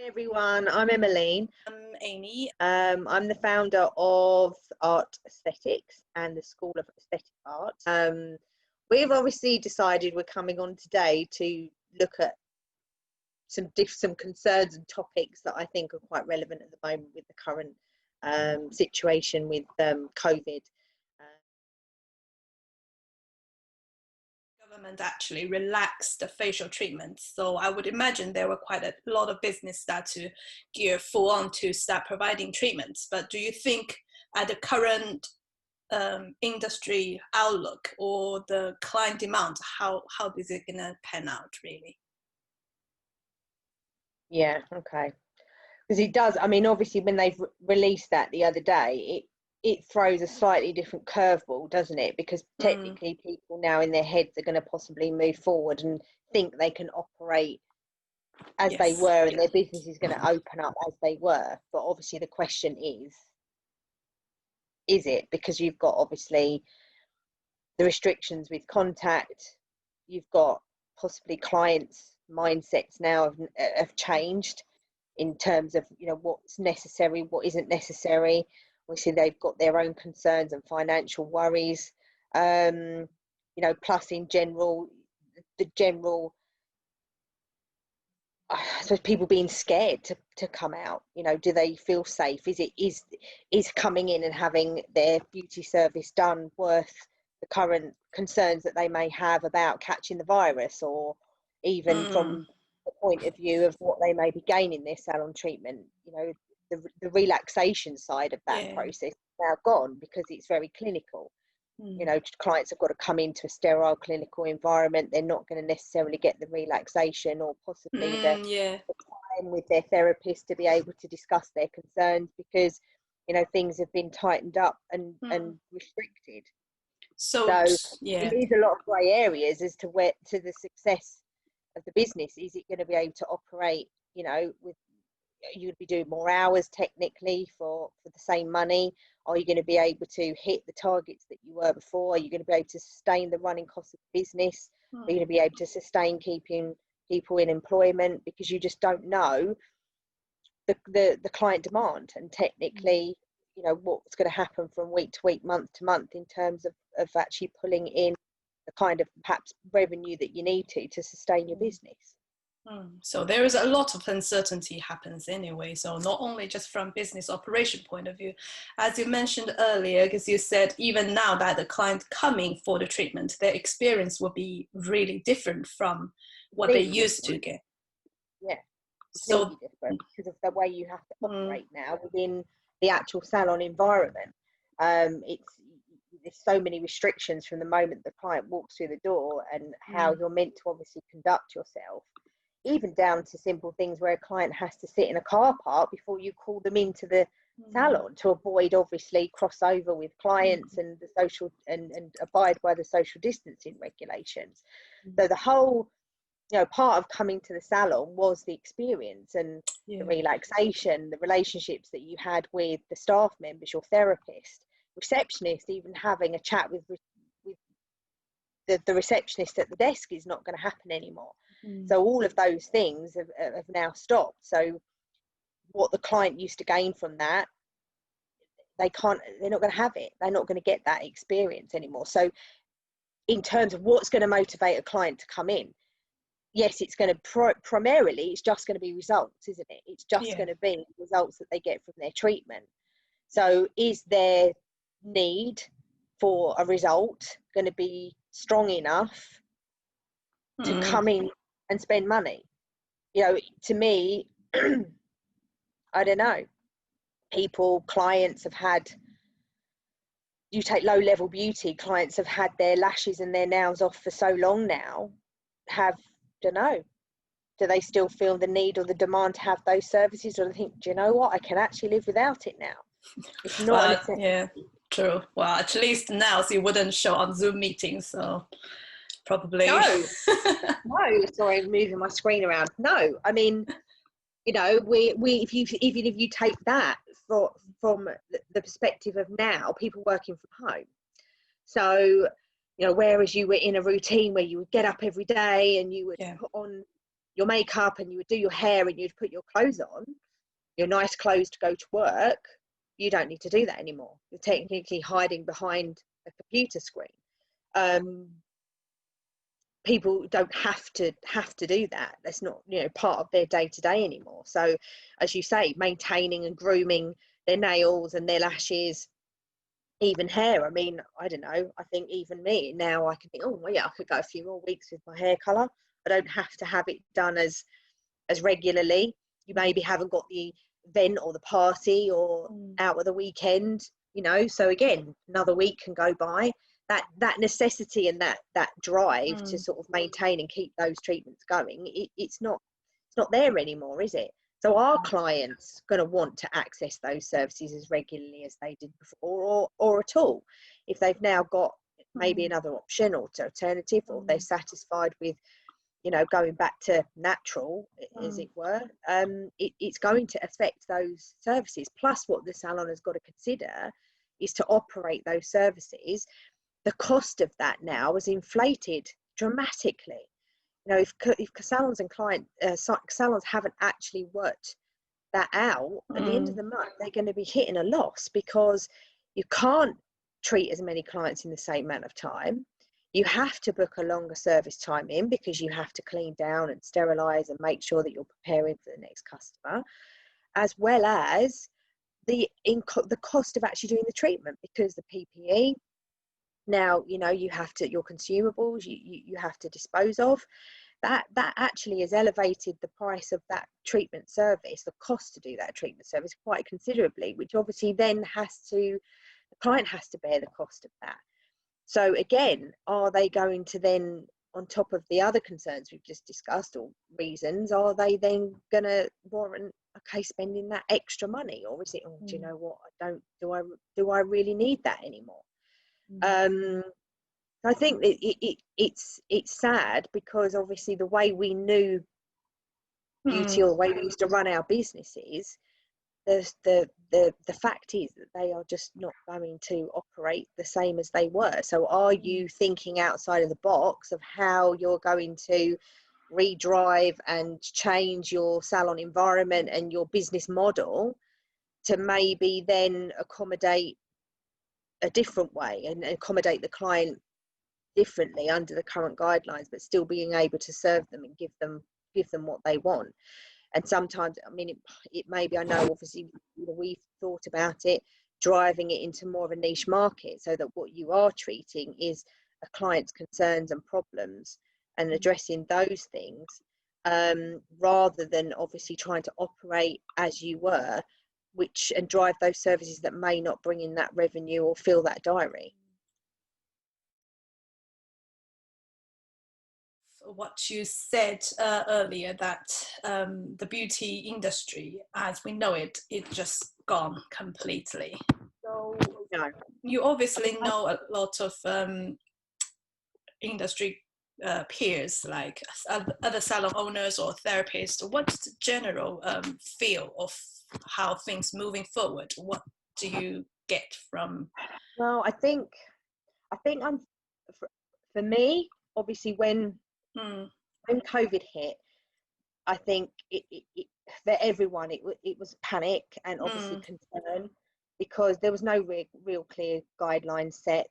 Hi everyone, I'm Emmeline. I'm Amy. I'm the founder of Art Aesthetics and the School of Aesthetic Art. We've obviously decided we're coming on today to look at some concerns and topics that I think are quite relevant at the moment with the current situation with COVID. Government actually relaxed the facial treatments, so I would imagine there were quite a lot of business that to gear full on to start providing treatments. But do you think at the current industry outlook or the client demand, how is it gonna pan out really? Yeah, okay. Because it does, I mean, obviously when they've released that the other day, it throws a slightly different curveball, doesn't it? Because technically people now in their heads are going to possibly move forward and think they can operate as they were and their business is going to open up as they were. But obviously the question is it? Because you've got obviously the restrictions with contact, you've got possibly clients' mindsets now have changed in terms of, you know, what's necessary, what isn't necessary. Obviously they've got their own concerns and financial worries, you know, plus in general, the general, I suppose, people being scared to come out. You know, do they feel safe? Is coming in and having their beauty service done worth the current concerns that they may have about catching the virus, or even from the point of view of what they may be gaining their salon treatment? You know, the relaxation side of that process is now gone because it's very clinical. You know, clients have got to come into a sterile clinical environment. They're not going to necessarily get the relaxation or possibly the time with their therapist to be able to discuss their concerns, because, you know, things have been tightened up and restricted. So it leaves a lot of grey areas as to where to the success of the business. Is it going to be able to operate, you know, with, you would be doing more hours technically for the same money? Are you going to be able to hit the targets that you were before? Are you going to be able to sustain the running costs of the business? Are you going to be able to sustain keeping people in employment? Because you just don't know the client demand and technically, you know, what's going to happen from week to week, month to month, in terms of actually pulling in the kind of perhaps revenue that you need to sustain your business. So there is a lot of uncertainty happens anyway. So not only just from business operation point of view, as you mentioned earlier, because you said even now that the client coming for the treatment, their experience will be really different from what they used to get. Yeah, completely different because of the way you have to operate now within the actual salon environment. There's so many restrictions from the moment the client walks through the door and how you're meant to obviously conduct yourself. Even down to simple things where a client has to sit in a car park before you call them into the salon, to avoid obviously crossover with clients and the social and abide by the social distancing regulations. So the whole, you know, part of coming to the salon was the experience and the relaxation, the relationships that you had with the staff members, your therapist, receptionist, even having a chat with the receptionist at the desk is not going to happen anymore. So all of those things have now stopped. So what the client used to gain from that, they're not going to have it. They're not going to get that experience anymore. So in terms of what's going to motivate a client to come in, yes, it's going to primarily, it's just going to be results, isn't it? It's just going to be results that they get from their treatment. So is their need for a result going to be strong enough to come in and spend money? You know, to me, I don't know. Clients have had, you take low level beauty, clients have had their lashes and their nails off for so long now, don't know, do they still feel the need or the demand to have those services, or they think, do you know what, I can actually live without it now? It's not true. Well, at least now you wouldn't show on Zoom meetings, so probably no, sorry, I'm moving my screen around. No, I mean, you know, we even if you take that from the perspective of now, people working from home. So, you know, whereas you were in a routine where you would get up every day and you would put on your makeup and you would do your hair and you'd put your clothes on, your nice clothes to go to work, you don't need to do that anymore. You're technically hiding behind a computer screen. People don't have to do that. That's not, you know, part of their day-to-day anymore. So as you say, maintaining and grooming their nails and their lashes, even hair. I mean, I don't know, I think even me now, I can think, oh well, yeah, I could go a few more weeks with my hair color. I don't have to have it done as regularly. You maybe haven't got the event or the party or out of the weekend, you know, so again, another week can go by. That necessity and that drive to sort of maintain and keep those treatments going, it's not there anymore, is it? So are clients going to want to access those services as regularly as they did before, or at all, if they've now got maybe another option or alternative, or they're satisfied with, you know, going back to natural, as it were? It's going to affect those services. Plus, what the salon has got to consider is to operate those services. The cost of that now is inflated dramatically. You know, if salons and salons haven't actually worked that out, at the end of the month, they're going to be hitting a loss, because you can't treat as many clients in the same amount of time. You have to book a longer service time in, because you have to clean down and sterilize and make sure that you're preparing for the next customer, as well as the cost of actually doing the treatment, because the PPE, now, you know, you have to, your consumables, you have to dispose of. That actually has elevated the price of that treatment service, the cost to do that treatment service, quite considerably, which obviously then the client has to bear the cost of that. So again, are they going to then, on top of the other concerns we've just discussed, or reasons, are they then going to warrant, okay, spending that extra money? Or is it, oh, do you know what, do I really need that anymore? I think it's sad, because obviously the way we knew beauty, or the way we used to run our businesses, the fact is that they are just not going to operate the same as they were. So are you thinking outside of the box of how you're going to redrive and change your salon environment and your business model to maybe then accommodate a different way and accommodate the client differently under the current guidelines, but still being able to serve them and give them what they want? And sometimes, I mean, it maybe, I know obviously, you know, we've thought about it, driving it into more of a niche market, so that what you are treating is a client's concerns and problems, and addressing those things, rather than obviously trying to operate as you were, and drive those services that may not bring in that revenue or fill that diary. What you said earlier, that the beauty industry as we know it just gone completely. So you obviously know a lot of industry peers, like other salon owners or therapists. What's the general feel of how things moving forward? What do you get from? Well, I think I'm, for me, obviously, when COVID hit, I think for everyone it was panic and obviously concern, because there was no real clear guidelines set.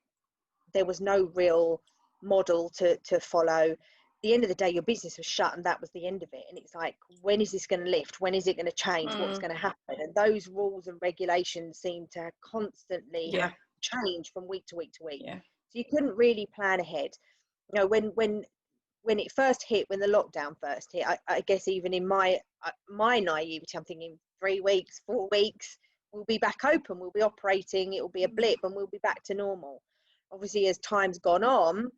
There was no real model to follow. At the end of the day, your business was shut, and that was the end of it. And it's like, when is this going to lift? When is it going to change? What's going to happen? And those rules and regulations seem to constantly have changed from week to week to week. So you couldn't really plan ahead. You know, when it first hit, when the lockdown first hit, I guess even in my naivety, I'm thinking 3 weeks, 4 weeks, we'll be back open, we'll be operating, it will be a blip, and we'll be back to normal. Obviously, as time's gone on,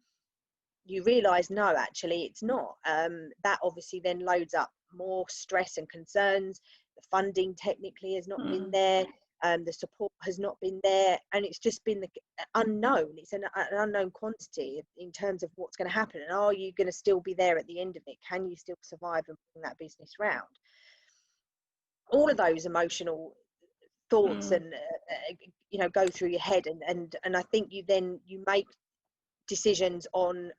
you realise, no, actually, it's not. That obviously then loads up more stress and concerns. The funding technically has not been there. The support has not been there, and it's just been the unknown. It's an unknown quantity in terms of what's going to happen, and are you going to still be there at the end of it? Can you still survive and bring that business round? All of those emotional thoughts and you know, go through your head, and I think you make decisions on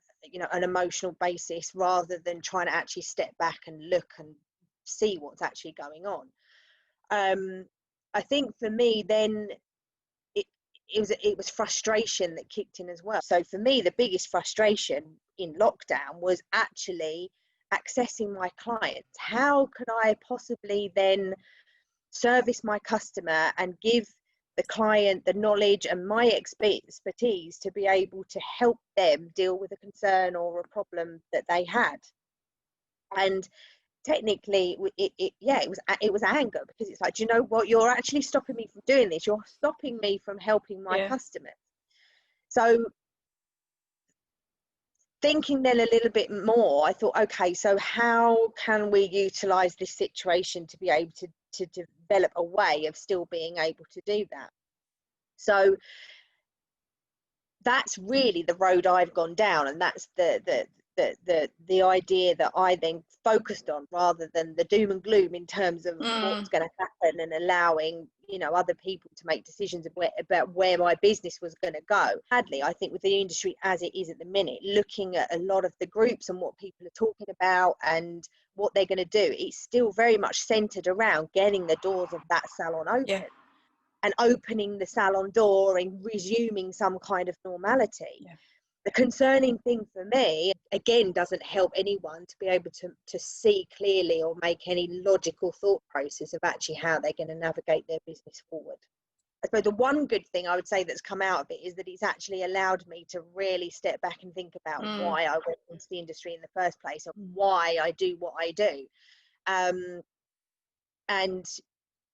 an emotional basis, rather than trying to actually step back and look and see what's actually going on. I think for me then it was frustration that kicked in as well. So for me, the biggest frustration in lockdown was actually accessing my clients. How could I possibly then service my customer and give the client the knowledge and my expertise to be able to help them deal with a concern or a problem that they had? And technically it was anger, because it's like, do you know what, you're actually stopping me from doing this, you're stopping me from helping my customers. So thinking then a little bit more, I thought, okay, so how can we utilize this situation to be able to develop a way of still being able to do that? So that's really the road I've gone down, and that's the idea that I then focused on, rather than the doom and gloom in terms of what's going to happen, and allowing other people to make decisions about where my business was going to go. Sadly, I think with the industry as it is at the minute, looking at a lot of the groups and what people are talking about and what they're going to do, it's still very much centered around getting the doors of that salon open. And opening the salon door and resuming some kind of normality. The concerning thing for me, again, doesn't help anyone to be able to see clearly or make any logical thought process of actually how they're going to navigate their business forward. I suppose the one good thing I would say that's come out of it is that it's actually allowed me to really step back and think about why I went into the industry in the first place, and why I do what I do. And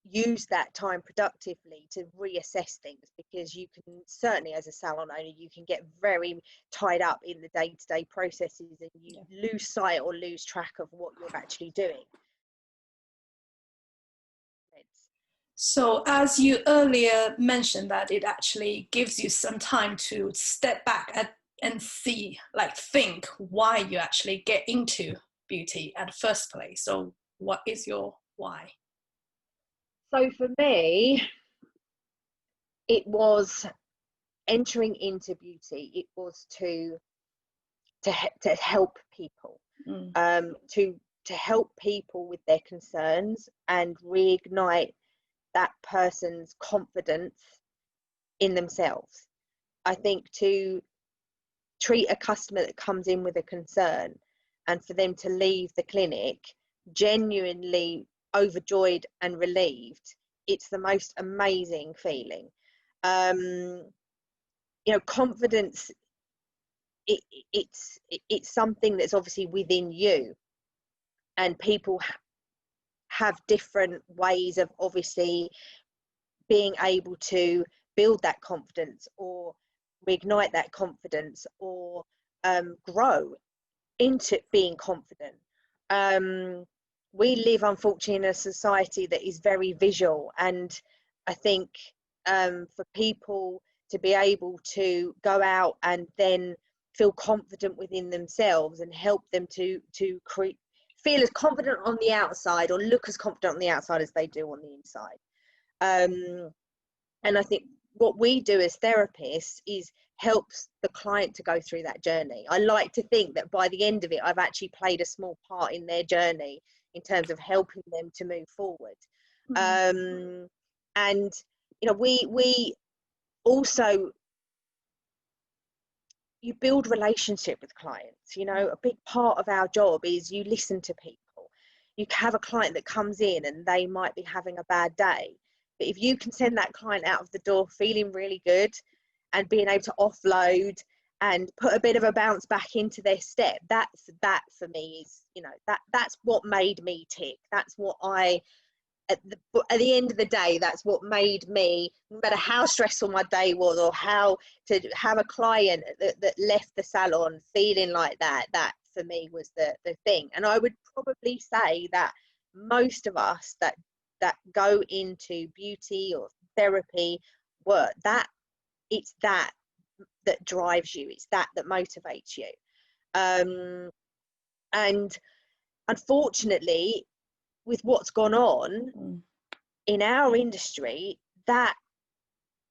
use that time productively to reassess things, because you can certainly, as a salon owner, you can get very tied up in the day-to-day processes, and you lose sight or lose track of what you're actually doing. So as you earlier mentioned, that it actually gives you some time to step back and see, think why you actually get into beauty at the first place. So what is your why? So for me, it was entering into beauty. It was to help people, to help people with their concerns and reignite that person's confidence in themselves. I think to treat a customer that comes in with a concern, and for them to leave the clinic genuinely overjoyed and relieved, it's the most amazing feeling. Confidence, it's something that's obviously within you, and people have different ways of obviously being able to build that confidence, or reignite that confidence, or grow into being confident. We live, unfortunately, in a society that is very visual, and I think for people to be able to go out and then feel confident within themselves, and help them to feel as confident on the outside, or look as confident on the outside as they do on the inside. And I think what we do as therapists is helps the client to go through that journey. I like to think that by the end of it, I've actually played a small part in their journey in terms of helping them to move forward. And we also, you build relationship with clients. A big part of our job is you listen to people. You have a client that comes in and they might be having a bad day, but if you can send that client out of the door feeling really good and being able to offload and put a bit of a bounce back into their step, that for me is, that's what made me tick. That's what at the end of the day, that's what made me, no matter how stressful my day was, or how to have a client that left the salon feeling like that for me was the thing. And I would probably say that most of us that go into beauty or therapy work, that it's that drives you, it's that motivates you. And unfortunately, with what's gone on in our industry, that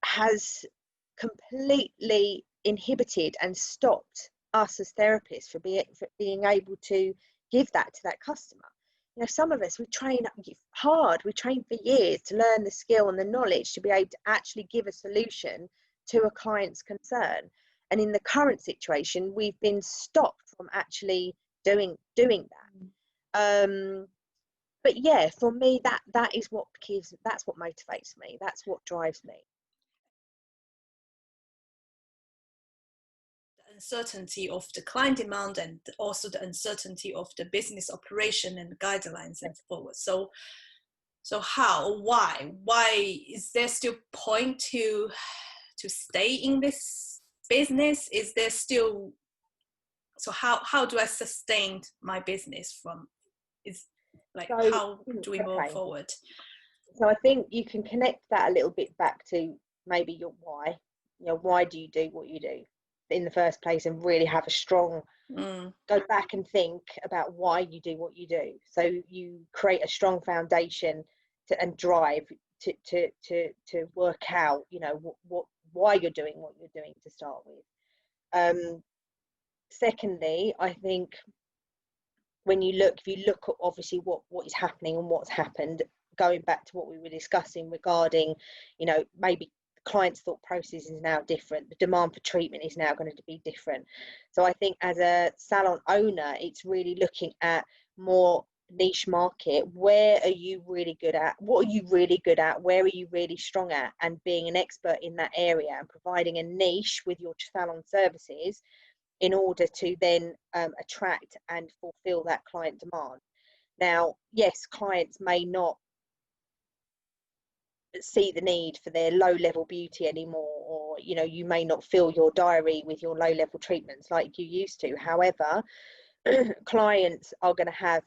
has completely inhibited and stopped us as therapists for being able to give that to that customer. You know, some of us, we train hard, we train for years to learn the skill and the knowledge to be able to actually give a solution to a client's concern. And in the current situation, we've been stopped from actually doing that. But yeah, for me, that is what that's what motivates me. That's what drives me. Uncertainty of the client demand and also the uncertainty of the business operation and guidelines and forward. So why is there still point to stay in this business? Is there still, so how do I sustain my business from, is like, So, how do we move forward? So I think you can connect that a little bit back to maybe your why. You know, why do you do what you do in the first place, and really have a strong go back and think about why you do what you do. So you create a strong foundation and drive to work out, you know, what why you're doing what you're doing to start with. Secondly, I think if you look at obviously what is happening and what's happened, going back to what we were discussing regarding, you know, maybe the client's thought process is now different, the demand for treatment is now going to be different. So I think as a salon owner, it's really looking at more niche market. Where are you really good at? What are you really good at? Where are you really strong at? And being an expert in that area and providing a niche with your salon services in order to then attract and fulfill that client demand. Now, yes, clients may not see the need for their low level beauty anymore, or, you know, you may not fill your diary with your low level treatments like you used to. However, clients are going to have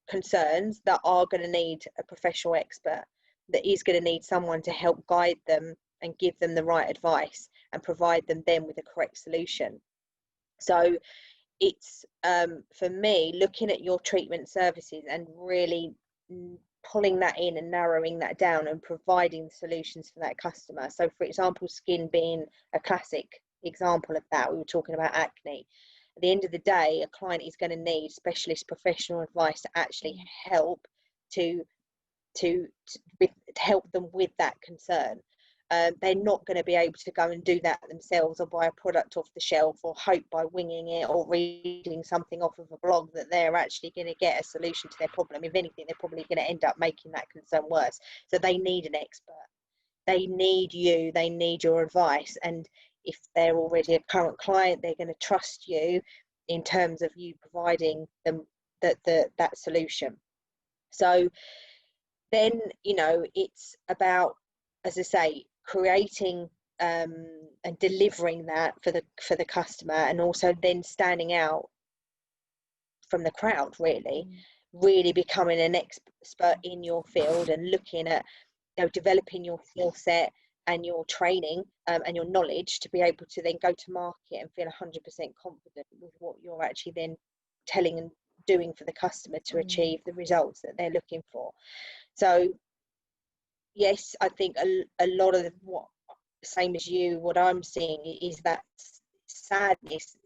concerns that are going to need a professional expert, that is going to need someone to help guide them and give them the right advice and provide them then with the correct solution. So it's for me, looking at your treatment services and really pulling that in and narrowing that down and providing solutions for that customer. So for example, skin being a classic example of that. We were talking about acne. At the end of the day, a client is going to need specialist professional advice to actually help to help them with that concern. They're not going to be able to go and do that themselves, or buy a product off the shelf, or hope by winging it or reading something off of a blog that they're actually going to get a solution to their problem. If anything, they're probably going to end up making that concern worse. So they need an expert. They need you. They need your advice. And if they're already a current client, they're going to trust you in terms of you providing them that solution. So then, you know, it's about, as I say, creating and delivering that for the customer, and also then standing out from the crowd, really becoming an expert in your field, and looking at, you know, developing your skill set and your training and your knowledge to be able to then go to market and feel 100% confident with what you're actually then telling and doing for the customer to achieve the results that they're looking for. So yes, I think a lot of what, same as you, what I'm seeing is that sadness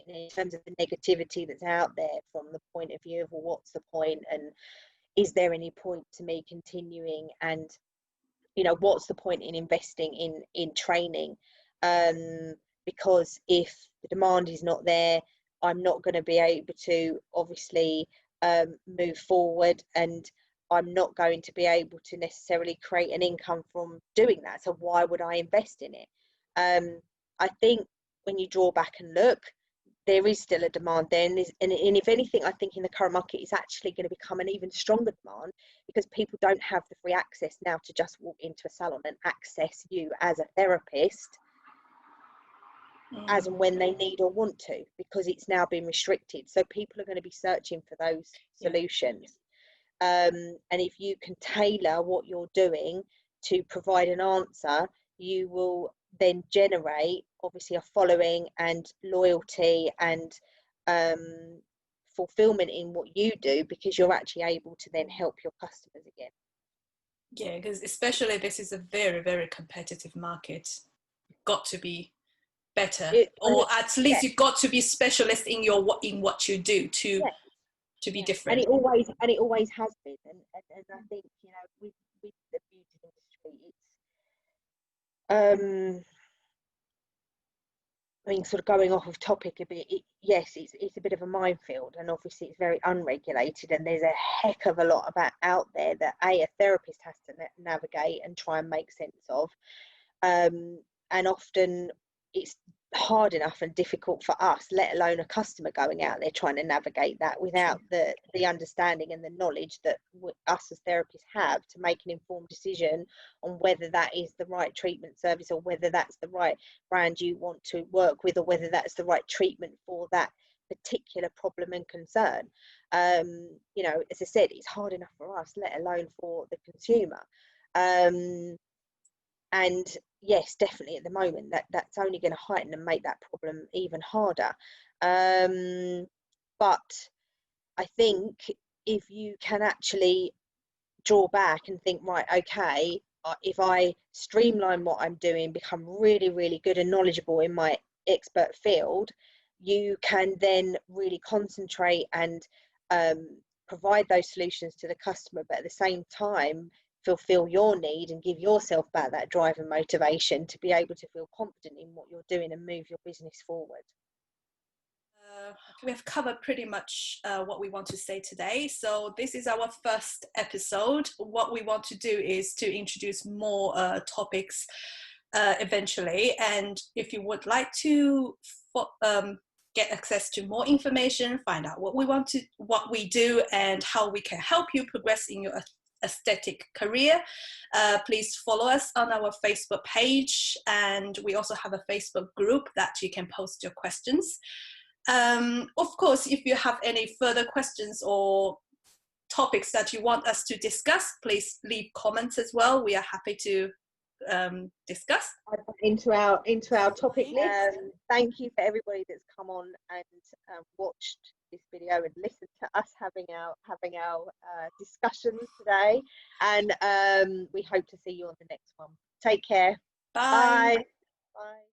in terms of the negativity that's out there, from the point of view of, well, what's the point, and is there any point to me continuing, and, you know, what's the point in investing in training, because if the demand is not there, I'm not going to be able to obviously move forward, and I'm not going to be able to necessarily create an income from doing that. So why would I invest in it? I think when you draw back and look, there is still a demand there, and if anything, I think in the current market it's actually going to become an even stronger demand, because people don't have the free access now to just walk into a salon and access you as a therapist as and when they need or want to, because it's now been restricted. So people are going to be searching for those solutions. And if you can tailor what you're doing to provide an answer, you will then generate obviously a following and loyalty and fulfillment in what you do, because you're actually able to then help your customers again. Yeah, because especially this is a very, very competitive market. Got to be better, and or at least you got to be specialist in what you do to yeah, be yeah. different. And it always has been. And I think, you know, with the beauty industry, it's I mean, sort of going off of topic a bit, yes, it's a bit of a minefield, and obviously it's very unregulated, and there's a heck of a lot about out there that a therapist has to navigate and try and make sense of, and often it's hard enough and difficult for us, let alone a customer going out there trying to navigate that without the understanding and the knowledge that us as therapists have to make an informed decision on whether that is the right treatment service, or whether that's the right brand you want to work with, or whether that's the right treatment for that particular problem and concern. You know, as I said, it's hard enough for us, let alone for the consumer. And yes, definitely at the moment that's only going to heighten and make that problem even harder. But I think if you can actually draw back and think, right, okay, if I streamline what I'm doing, become really, really good and knowledgeable in my expert field, you can then really concentrate and provide those solutions to the customer, but at the same time fulfill your need and give yourself back that drive and motivation to be able to feel confident in what you're doing and move your business forward. We have covered pretty much what we want to say today. So this is our first episode. What we want to do is to introduce more topics eventually. And if you would like to get access to more information, find out what we do, and how we can help you progress in your aesthetic career, please follow us on our Facebook page. And we also have a Facebook group that you can post your questions. Of course, if you have any further questions or topics that you want us to discuss, please leave comments as well. We are happy to discuss. Into our topic list. Thank you for everybody that's come on and watched this video and listened to us having our discussions today. And we hope to see you on the next one. Take care. Bye. Bye.